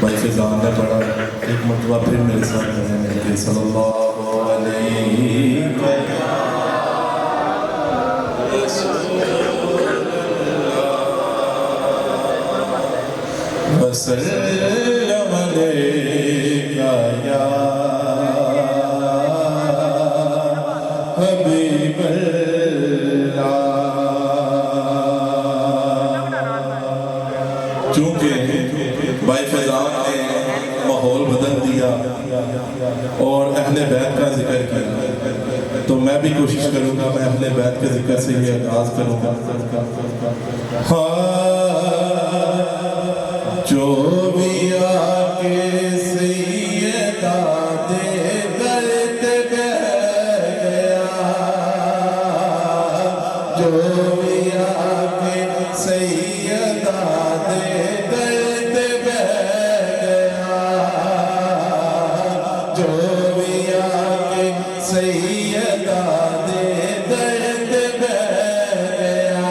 بھائی فیضان نے پڑھا ایک مرتبہ پھر میرے ساتھ پڑھنے مل کے صلی اللہ علیہ وسلم علیکہ یا حبیب اللہ۔ چونکہ بھائی فیضان نے ماحول بدل دیا اور اہل بیت کا ذکر کیا تو میں بھی کوشش کروں گا میں اہل بیت کے ذکر سے یہ آغاز کروں گا۔ جو بھی آکے سیدہ دے درد بہ گیا، جو بھی آکے سیدہ دے درد بہ گیا، جو بھی آکے سیدہ دے درد بہ گیا،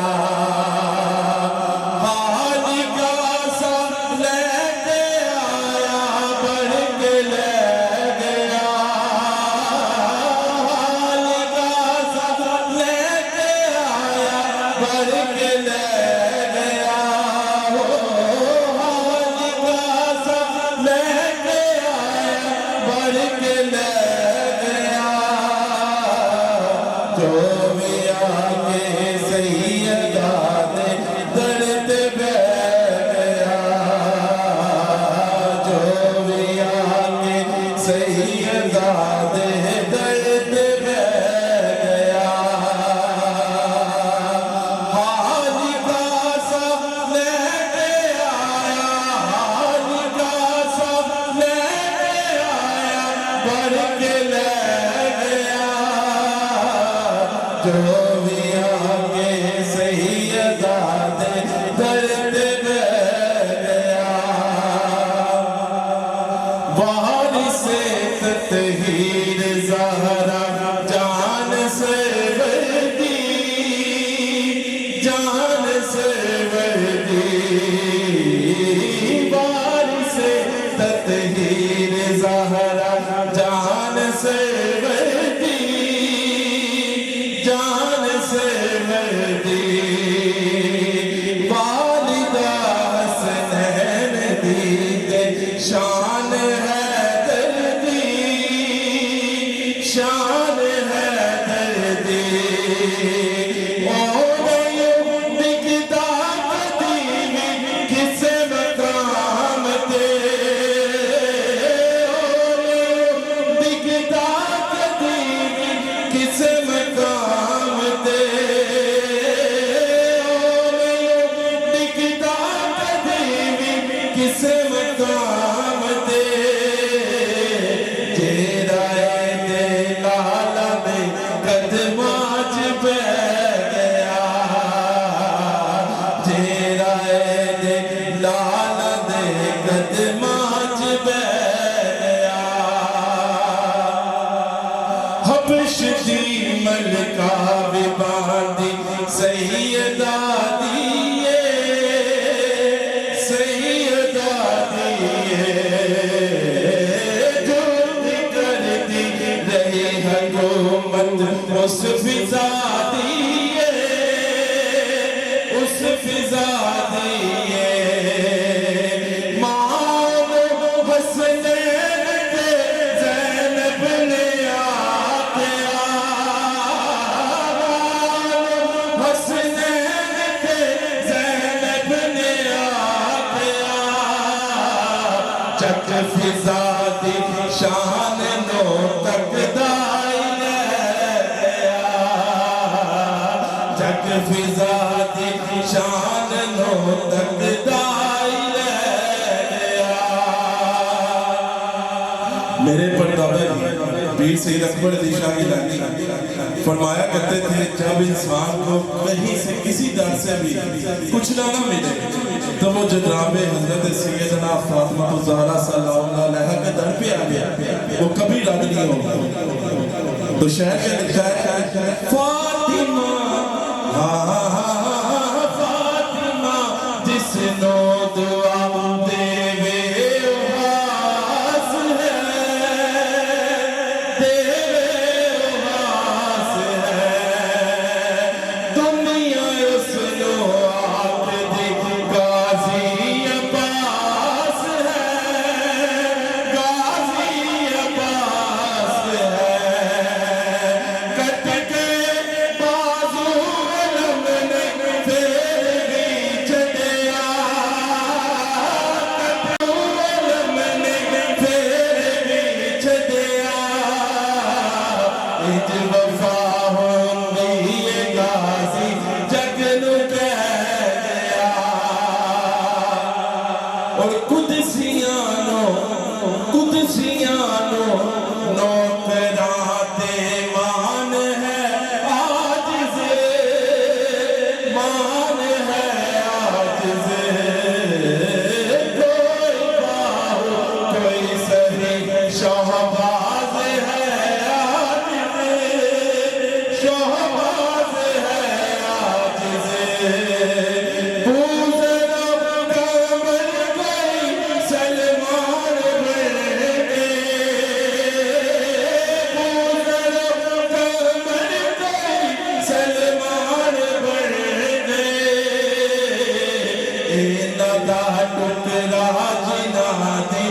سید اکبر علی شاہ گیلانی فرمایا کرتے تھے جب انسان کو کہیں سے کسی در سے بھی کچھ نہ ملے تو وہ جناب حضرت سیدنا فاطمہ الزہرا صلی اللہ علیہ کے در پہ آ گیا، وہ کبھی رد نہیں ہوگا۔ تو شہر کے لکھا ہے فاطمہ فاطمہ جس نو دعا دے وے شہباز ہے عاجز شہباز ہے عاجز بوزرم کمر گئی سلمان بن گئے بوزرم کمر گئی سلمان بن گئے ندا ٹکرا جنا دی